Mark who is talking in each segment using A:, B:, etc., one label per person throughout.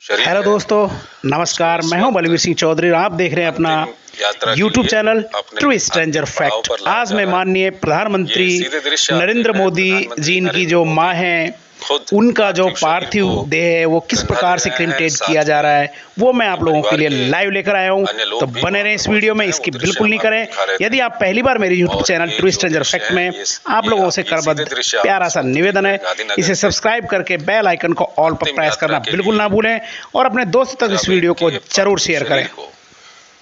A: शरीर
B: हेलो
A: है।
B: दोस्तों, नमस्कार। मैं हूं बलवीर सिंह चौधरी और आप देख रहे हैं अपना
A: यात्रा के
B: यूट्यूब
A: लिए
B: चैनल
A: अपने
B: ट्रू स्ट्रेंजर
A: अंतिम पड़ाव
B: फैक्ट।
A: पर लाया
B: आज
A: जा
B: मैं
A: रहा है।
B: माननीय प्रधानमंत्री
A: ये सीधे दृश्य आप
B: नरेंद्र
A: देख रहे हैं।
B: मोदी
A: प्रधानमंत्री
B: जी इनकी
A: नरेंद्र
B: जो
A: मोदी
B: मां हैं
A: खुद
B: उनका जो
A: शरीर
B: पार्थिव
A: को
B: देह है वो किस
A: कंधा
B: प्रकार
A: दे
B: से
A: रहे हैं।
B: क्रिमटेड किया
A: साथ
B: जा रहा
A: में
B: है वो मैं आप
A: उनके
B: लोगों के
A: परिवार
B: लिए
A: के
B: लाइव लेकर आया हूं।
A: अन्य
B: तो
A: लोग भी
B: बने
A: वहाँ
B: रहें
A: पर
B: इस वीडियो
A: मौजूद
B: में,
A: हैं। वो
B: इसकी
A: दृश्य
B: बिल्कुल
A: हम
B: नहीं
A: आपको
B: करें।
A: दिखा रहे थे।
B: यदि आप पहली बार मेरे यूट्यूब
A: और
B: चैनल
A: ये
B: ट्रू
A: जो
B: स्ट्रेंजर
A: दृश्य
B: फैक्ट
A: है
B: में आप
A: ये
B: लोगों
A: आप
B: से
A: ये सीधे
B: करबद्ध
A: दृश्य आप
B: प्यारा
A: इस
B: सा
A: वक्त देख
B: निवेदन
A: रहे
B: है,
A: हैं गांधीनगर
B: इसे
A: से।
B: सब्सक्राइब करके बेल आइकन को ऑल पर
A: अंतिम
B: प्रेस करना
A: यात्रा के
B: बिल्कुल
A: लिए
B: ना भूलें और अपने दोस्तों तक इस वीडियो को
A: के
B: जरूर
A: पार्थिव
B: शेयर करें।
A: शरीर को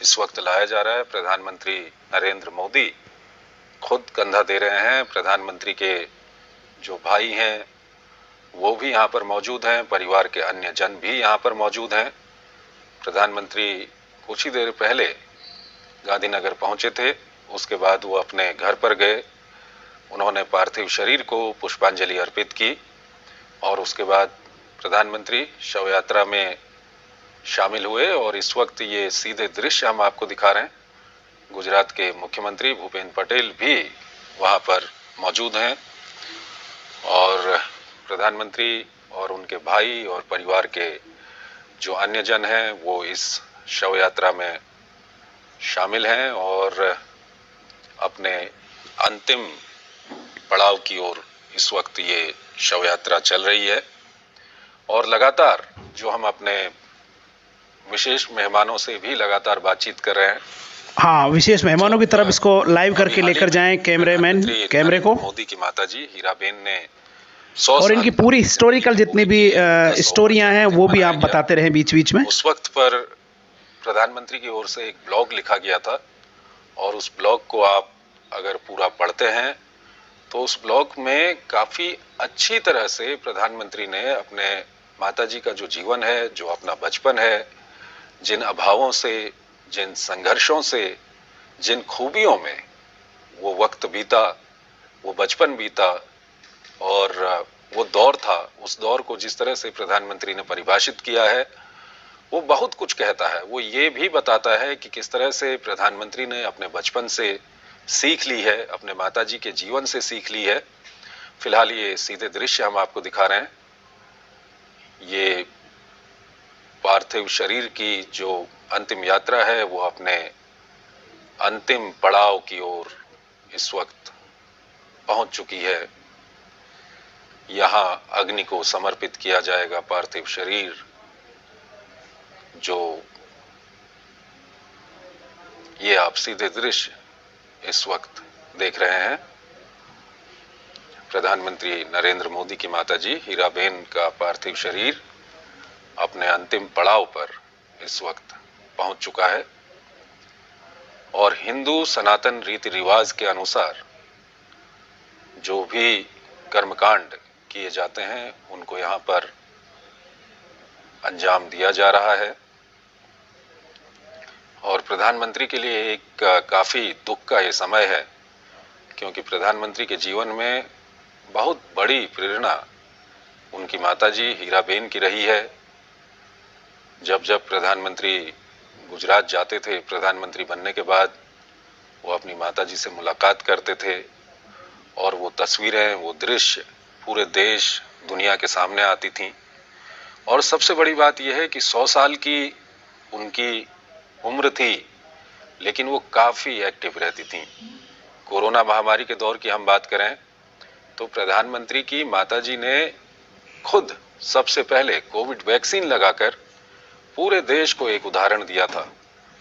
A: इस वक्त लाया जा रहा है। प्रधानमंत्री नरेंद्र मोदी खुद कंधा दे रहे हैं। प्रधानमंत्री के जो भाई हैं वो भी यहाँ पर मौजूद हैं। परिवार के अन्य जन भी यहाँ पर मौजूद हैं। प्रधानमंत्री कुछ ही देर पहले गांधीनगर पहुंचे थे। उसके बाद वो अपने घर पर गए। उन्होंने पार्थिव शरीर को पुष्पांजलि अर्पित की और उसके बाद प्रधानमंत्री शव यात्रा में शामिल हुए। और इस वक्त ये सीधे दृश्य हम आपको दिखा रहे हैं। गुजरात के मुख्यमंत्री भूपेंद्र पटेल भी वहां पर मौजूद हैं और प्रधानमंत्री और उनके भाई और परिवार के जो अन्य जन हैं वो इस शव यात्रा में शामिल हैं और अपने अंतिम पड़ाव की ओर इस वक्त ये शव यात्रा चल रही है। और लगातार जो हम अपने विशेष मेहमानों से भी लगातार बातचीत कर रहे हैं।
B: हाँ, विशेष मेहमानों की तरफ इसको लाइव करके लेकर जाएं कैमरेमैन कैमरे को।
A: मोदी की माताजी हीराबेन ने
B: और इनकी पूरी हिस्टोरिकल जितनी भी स्टोरियां हैं वो भी आप बताते रहे बीच बीच में।
A: उस वक्त पर प्रधानमंत्री की ओर से एक ब्लॉग लिखा गया था और उस ब्लॉग को आप अगर पूरा पढ़ते हैं तो उस ब्लॉग में काफी अच्छी तरह से प्रधानमंत्री ने अपने माताजी का जो जीवन है, जो अपना बचपन है, जिन अभावों से, जिन संघर्षों से, जिन खूबियों में वो वक्त बीता, वो बचपन बीता और वो दौर था, उस दौर को जिस तरह से प्रधानमंत्री ने परिभाषित किया है वो बहुत कुछ कहता है। वो ये भी बताता है कि किस तरह से प्रधानमंत्री ने अपने बचपन से सीख ली है, अपने माताजी के जीवन से सीख ली है। फिलहाल ये सीधे दृश्य हम आपको दिखा रहे हैं। ये पार्थिव शरीर की जो अंतिम यात्रा है वो अपने अंतिम पड़ाव की ओर इस वक्त पहुंच चुकी है। यहां अग्नि को समर्पित किया जाएगा पार्थिव शरीर, जो ये आप सीधे दृश्य इस वक्त देख रहे हैं। प्रधानमंत्री नरेंद्र मोदी की माताजी हीराबेन का पार्थिव शरीर अपने अंतिम पड़ाव पर इस वक्त पहुंच चुका है और हिंदू सनातन रीति रिवाज के अनुसार जो भी कर्मकांड किए जाते हैं उनको यहाँ पर अंजाम दिया जा रहा है। और प्रधानमंत्री के लिए एक काफी दुख का ये समय है क्योंकि प्रधानमंत्री के जीवन में बहुत बड़ी प्रेरणा उनकी माताजी हीराबेन की रही है। जब जब प्रधानमंत्री गुजरात जाते थे, प्रधानमंत्री बनने के बाद वो अपनी माताजी से मुलाकात करते थे और वो तस्वीरें, वो दृश्य पूरे देश दुनिया के सामने आती थीं। और सबसे बड़ी बात यह है कि 100 साल की उनकी उम्र थी लेकिन वो काफी एक्टिव रहती थीं। कोरोना महामारी के दौर की हम बात करें तो प्रधानमंत्री की माताजी ने खुद सबसे पहले कोविड वैक्सीन लगाकर पूरे देश को एक उदाहरण दिया था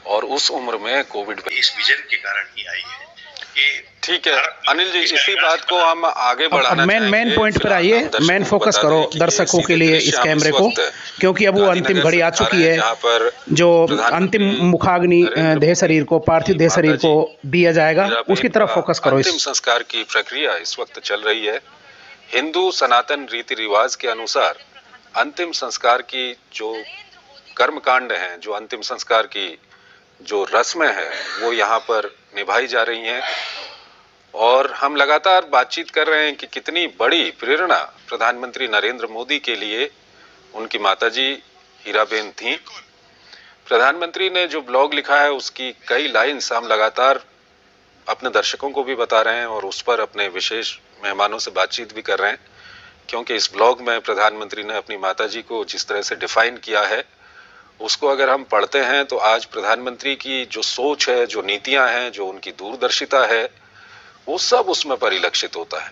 A: और उस उम्र में कोविड
C: इस विजन के कारण ही आई है।
A: ठीक है अनिल जी, इसी बात को हम आगे बढ़ाना
B: चाहेंगे। मेन पॉइंट पर आइए, मेन फोकस करो दर्शकों के लिए इस कैमरे को, क्योंकि अब वो अंतिम घड़ी आ चुकी है जो अंतिम मुखाग्नि देह शरीर को, पार्थिव देह शरीर को दिया जाएगा, उसकी तरफ फोकस करो।
A: अंतिम संस्कार की प्रक्रिया इस वक्त चल रही है। हिंदू सनातन रीति रिवाज के अनुसार अंतिम संस्कार की जो कर्मकांड हैं, जो अंतिम संस्कार की जो रस्में हैं वो यहाँ पर निभाई जा रही हैं और हम लगातार बातचीत कर रहे हैं कि कितनी बड़ी प्रेरणा प्रधानमंत्री नरेंद्र मोदी के लिए उनकी माताजी हीराबेन थी। प्रधानमंत्री ने जो ब्लॉग लिखा है उसकी कई लाइन्स हम लगातार अपने दर्शकों को भी बता रहे हैं और उस पर अपने विशेष मेहमानों से बातचीत भी कर रहे हैं। क्योंकि इस ब्लॉग में प्रधानमंत्री ने अपनी माताजी को जिस तरह से डिफाइन किया है, उसको अगर हम पढ़ते हैं तो आज प्रधानमंत्री की जो सोच है, जो नीतियां हैं, जो उनकी दूरदर्शिता है, वो सब उसमें परिलक्षित होता है।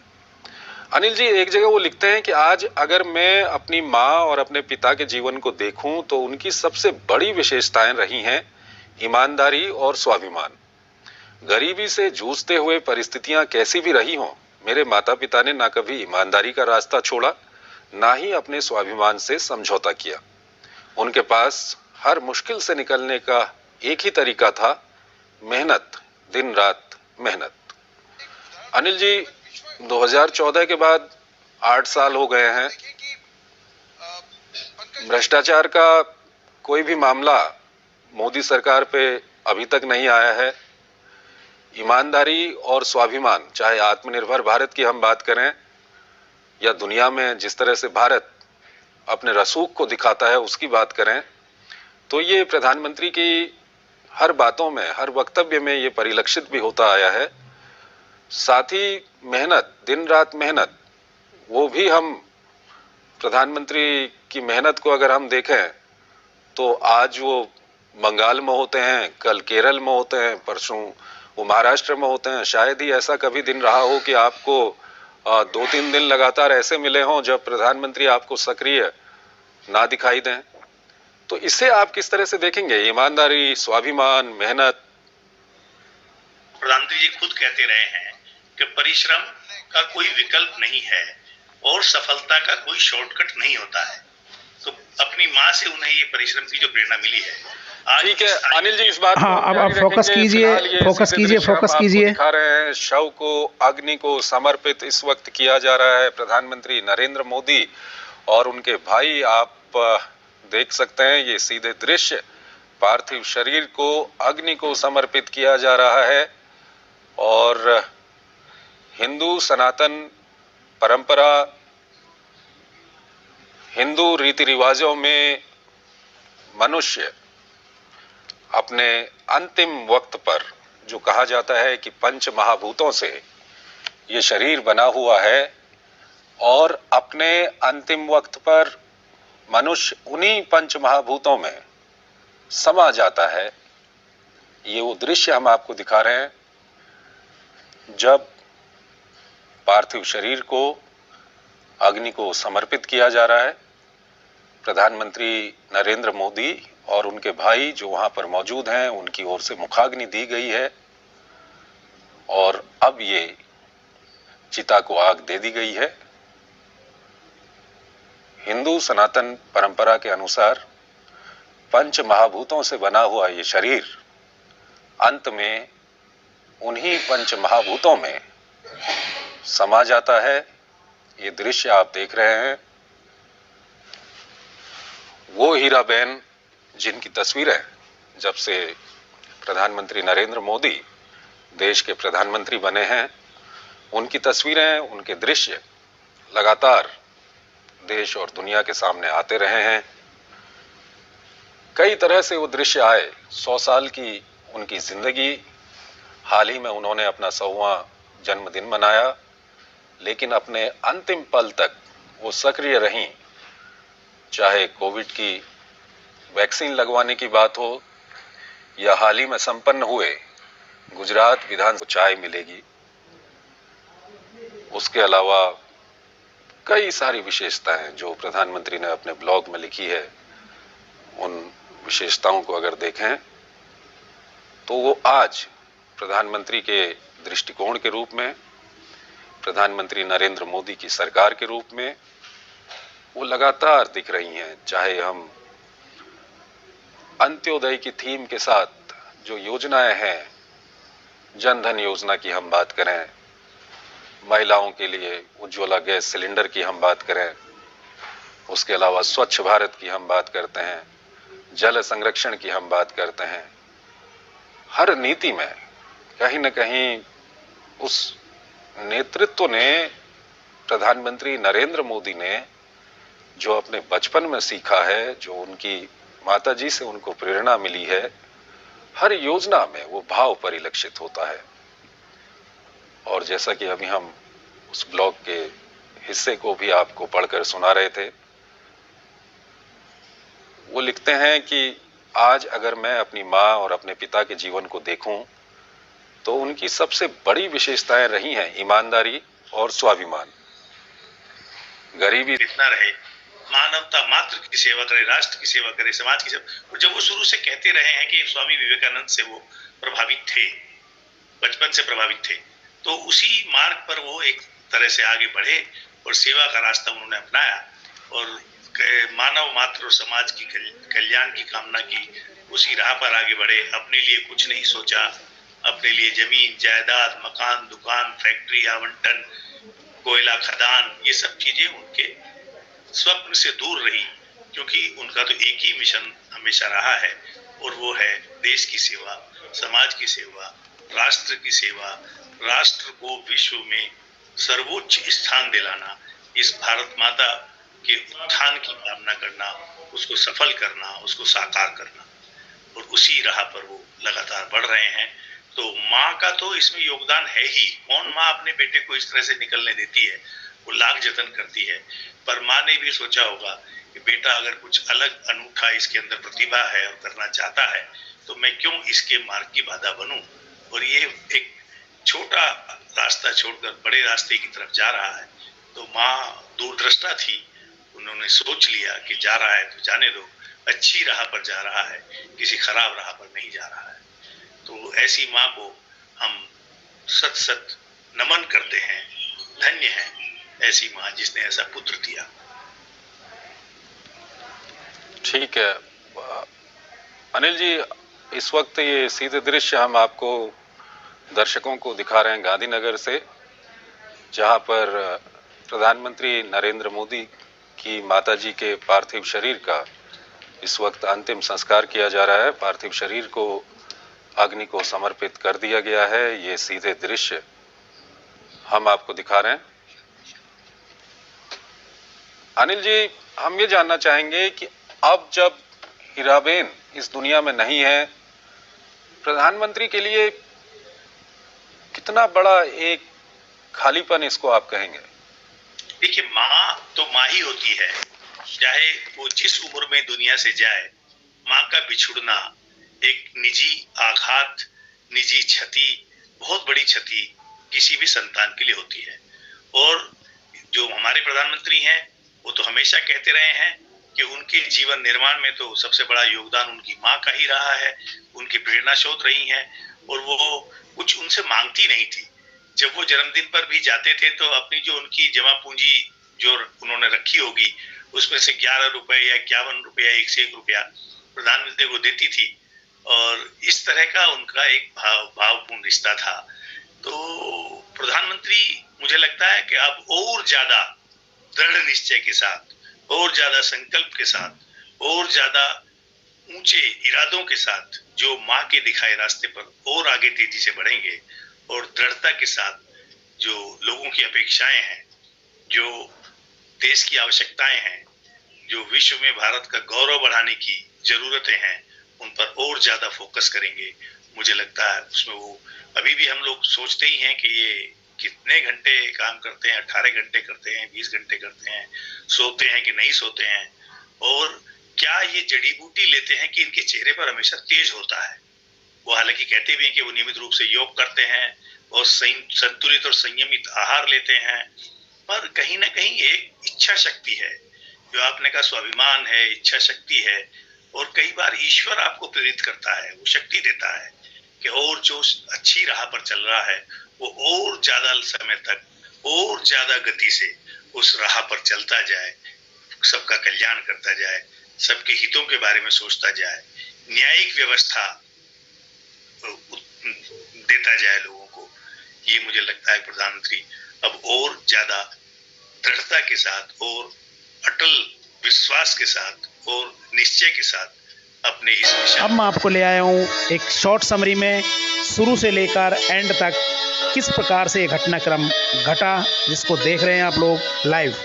A: अनिल जी एक जगह वो लिखते हैं कि आज अगर मैं अपनी माँ और अपने पिता के जीवन को देखूं तो उनकी सबसे बड़ी विशेषताएं रही हैं ईमानदारी और स्वाभिमान। गरीबी से जूझते हुए परिस्थितियां कैसी भी रही हों, मेरे माता पिता ने ना कभी ईमानदारी का रास्ता छोड़ा, ना ही अपने स्वाभिमान से समझौता किया। उनके पास हर मुश्किल से निकलने का एक ही तरीका था, मेहनत, दिन रात मेहनत। अनिल जी 2014 के बाद 8 साल हो गए हैं। भ्रष्टाचार का कोई भी मामला मोदी सरकार पे अभी तक नहीं आया है। ईमानदारी और स्वाभिमान, चाहे आत्मनिर्भर भारत की हम बात करें या दुनिया में जिस तरह से भारत अपने रसूख को दिखाता है उसकी बात करें, तो ये प्रधानमंत्री की हर बातों में, हर वक्तव्य में ये परिलक्षित भी होता आया है। साथ ही मेहनत, दिन रात मेहनत, वो भी हम प्रधानमंत्री की मेहनत को अगर हम देखें तो आज वो बंगाल में होते हैं, कल केरल में होते हैं, परसों वो महाराष्ट्र में होते हैं। शायद ही ऐसा कभी दिन रहा हो कि आपको 2-3 दिन लगातार ऐसे मिले हों जब प्रधानमंत्री आपको सक्रिय ना दिखाई दें। तो इसे आप किस तरह से देखेंगे, ईमानदारी, स्वाभिमान, मेहनत?
C: प्रधानमंत्री जी खुद कहते रहे हैं कि परिश्रम का कोई विकल्प नहीं है और सफलता का कोई शॉर्टकट नहीं होता है। तो अपनी माँ से उन्हें ये परिश्रम की जो प्रेरणा मिली है।
A: ठीक है अनिल जी, इस बात
B: हाँ, अब आप फोकस कीजिए, फोकस कीजिए।
A: दिखा रहे हैं शव को, अग्नि को समर्पित इस वक्त किया जा रहा है। प्रधानमंत्री नरेंद्र मोदी और उनके भाई, आप देख सकते हैं ये सीधे दृश्य, पार्थिव शरीर को अग्नि को समर्पित किया जा रहा है। और हिंदू सनातन परंपरा, हिंदू रीति रिवाजों में मनुष्य अपने अंतिम वक्त पर, जो कहा जाता है कि पंच महाभूतों से ये शरीर बना हुआ है, और अपने अंतिम वक्त पर मनुष्य उन्हीं पंच महाभूतों में समा जाता है। ये वो दृश्य हम आपको दिखा रहे हैं जब पार्थिव शरीर को अग्नि को समर्पित किया जा रहा है। प्रधानमंत्री नरेंद्र मोदी और उनके भाई जो वहां पर मौजूद हैं, उनकी ओर से मुखाग्नि दी गई है और अब ये चिता को आग दे दी गई है। हिंदू सनातन परंपरा के अनुसार पंच महाभूतों से बना हुआ ये शरीर अंत में उन्हीं पंच महाभूतों में समा जाता है। ये दृश्य आप देख रहे हैं, वो हीराबेन जिनकी तस्वीरें जब से प्रधानमंत्री नरेंद्र मोदी देश के प्रधानमंत्री बने हैं, उनकी तस्वीरें, उनके दृश्य लगातार देश और दुनिया के सामने आते रहे हैं। कई तरह से वो दृश्य आए। 100 साल की उनकी जिंदगी, हाल ही में उन्होंने अपना 100वां जन्मदिन मनाया, लेकिन अपने अंतिम पल तक वो सक्रिय रहीं। चाहे कोविड की वैक्सीन लगवाने की बात हो या हाल ही में संपन्न हुए गुजरात विधानसभा चाय मिलेगी, उसके अलावा कई सारी विशेषताएं जो प्रधानमंत्री ने अपने ब्लॉग में लिखी है, उन विशेषताओं को अगर देखें तो वो आज प्रधानमंत्री के दृष्टिकोण के रूप में, प्रधानमंत्री नरेंद्र मोदी की सरकार के रूप में वो लगातार दिख रही हैं। चाहे हम अंत्योदय की थीम के साथ जो योजनाएं हैं, जनधन योजना की हम बात करें, महिलाओं के लिए उज्ज्वला गैस सिलेंडर की हम बात करें, उसके अलावा स्वच्छ भारत की हम बात करते हैं, जल संरक्षण की हम बात करते हैं, हर नीति में कहीं न कहीं उस नेतृत्व ने, प्रधानमंत्री नरेंद्र मोदी ने जो अपने बचपन में सीखा है, जो उनकी माताजी से उनको प्रेरणा मिली है, हर योजना में वो भाव परिलक्षित होता है। और जैसा कि अभी हम उस ब्लॉग के हिस्से को भी आपको पढ़कर सुना रहे थे। वो लिखते हैं कि आज अगर मैं अपनी माँ और अपने पिता के जीवन को देखूं तो उनकी सबसे बड़ी विशेषताएं रही हैं ईमानदारी और स्वाभिमान। गरीबी
C: इतना रहे, मानवता मात्र की सेवा करे, राष्ट्र की सेवा करे, समाज की सेवा। और जब वो शुरू से कहते रहे हैं कि स्वामी विवेकानंद से वो प्रभावित थे, बचपन से प्रभावित थे, तो उसी मार्ग पर वो एक तरह से आगे बढ़े और सेवा का रास्ता उन्होंने अपनाया और मानव मात्र और समाज की कल्याण की कामना की, उसी राह पर आगे बढ़े। अपने लिए कुछ नहीं सोचा, अपने लिए जमीन जायदाद, मकान, दुकान, फैक्ट्री, आवंटन, कोयला खदान, ये सब चीजें उनके स्वप्न से दूर रही, क्योंकि उनका तो एक ही मिशन हमेशा रहा है और वो है देश की सेवा, समाज की सेवा, राष्ट्र की सेवा, राष्ट्र को विश्व में सर्वोच्च स्थान दिलाना, इस भारत माता के उत्थान की कामना करना, उसको सफल करना, उसको साकार करना, और उसी राह पर वो लगातार बढ़ रहे हैं। तो माँ का तो इसमें योगदान है ही। कौन माँ अपने बेटे को इस तरह से निकलने देती है? वो लाख जतन करती है, पर माँ ने भी सोचा होगा कि बेटा अगर कुछ अलग अनूठा इसके अंदर प्रतिभा है और करना चाहता है तो मैं क्यों इसके मार्ग की बाधा बनूं। और ये एक छोटा रास्ता छोड़कर बड़े रास्ते की तरफ जा रहा है। तो माँ दूरदृष्टा थी, उन्होंने सोच लिया कि जा रहा है तो जाने दो, अच्छी राह पर जा रहा है, किसी खराब राह पर नहीं जा रहा है। तो ऐसी माँ को हम सत सत नमन करते हैं। धन्य है ऐसी माँ जिसने ऐसा पुत्र दिया।
A: ठीक है अनिल जी, इस वक्त ये सीधे दृश्य हम आपको दर्शकों को दिखा रहे हैं गांधीनगर से, जहां पर प्रधानमंत्री नरेंद्र मोदी की माताजी के पार्थिव शरीर का इस वक्त अंतिम संस्कार किया जा रहा है। पार्थिव शरीर को अग्नि को समर्पित कर दिया गया है। ये सीधे दृश्य हम आपको दिखा रहे हैं। अनिल जी, हम ये जानना चाहेंगे कि अब जब हीराबेन इस दुनिया में नहीं है, प्रधानमंत्री के लिए कितना बड़ा एक खालीपन इसको आप कहेंगे?
C: देखिए, माँ तो माँ ही होती है, चाहे वो जिस उम्र में दुनिया से जाए। माँ का बिछुड़ना एक निजी आघात, निजी क्षति, बहुत बड़ी क्षति किसी भी संतान के लिए होती है। और जो हमारे प्रधानमंत्री हैं वो तो हमेशा कहते रहे हैं कि उनके जीवन निर्माण में तो सबसे बड़ा योगदान उनकी माँ का ही रहा है, उनकी प्रेरणा स्रोत रही हैं, और वो कुछ उनसे मांगती नहीं थी। जब वो जन्मदिन पर भी जाते थे तो अपनी जो उनकी जमा पूंजी जो उन्होंने रखी होगी उसमें से 11 रुपए या 51 रुपया, 101 रुपया प्रधानमंत्री को देती थी, और इस तरह का उनका एक भावपूर्ण रिश्ता था। तो प्रधानमंत्री मुझे लगता है कि अब और ज्यादा दृढ़ निश्चय के साथ, और ज्यादा संकल्प के साथ, और ज्यादा ऊंचे इरादों के साथ जो माँ के दिखाए रास्ते पर और आगे तेजी से बढ़ेंगे, और दृढ़ता के साथ जो लोगों की अपेक्षाएं हैं, जो देश की आवश्यकताएं हैं, जो विश्व में भारत का गौरव बढ़ाने की जरूरतें हैं, उन पर और ज्यादा फोकस करेंगे। मुझे लगता है उसमें वो, अभी भी हम लोग सोचते ही हैं कि ये कितने घंटे काम करते हैं, 18 घंटे करते हैं, 20 घंटे करते हैं, सोते हैं कि नहीं सोते हैं, और क्या ये जड़ी बूटी लेते हैं कि इनके चेहरे पर हमेशा तेज होता है। वो हालांकि कहते भी हैं कि वो नियमित रूप से योग करते हैं और संतुलित और संयमित आहार लेते हैं, पर कहीं ना कहीं एक इच्छा शक्ति है, जो आपने कहा स्वाभिमान है, इच्छा शक्ति है, और कई बार ईश्वर आपको प्रेरित करता है, वो शक्ति देता है कि और जो अच्छी राह पर चल रहा है वो और ज्यादा समय तक और ज्यादा गति से उस राह पर चलता जाए, सबका कल्याण करता जाए, सबके हितों के बारे में सोचता जाए, न्यायिक व्यवस्था देता जाए लोगों को। ये मुझे लगता है प्रधानमंत्री अब और ज्यादा दृढ़ता के साथ और अटल विश्वास के साथ और निश्चय के साथ अपने इस मिशन।
B: अब मैं आपको ले आया हूँ एक शॉर्ट समरी में शुरू से लेकर एंड तक किस प्रकार से घटनाक्रम घटा, जिसको देख रहे हैं आप लोग लाइव।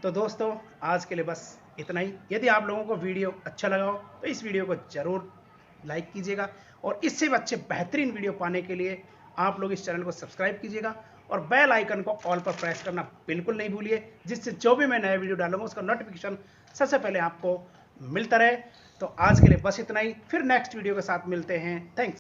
B: तो दोस्तों आज के लिए बस इतना ही। यदि आप लोगों को वीडियो अच्छा लगा हो तो इस वीडियो को ज़रूर लाइक कीजिएगा, और इससे अच्छे बेहतरीन वीडियो पाने के लिए आप लोग इस चैनल को सब्सक्राइब कीजिएगा और बेल आइकन को ऑल पर प्रेस करना बिल्कुल नहीं भूलिए, जिससे जो भी मैं नया वीडियो डालूंगा उसका नोटिफिकेशन सबसे पहले आपको मिलता रहे। तो आज के लिए बस इतना ही, फिर नेक्स्ट वीडियो के साथ मिलते हैं। थैंक्स।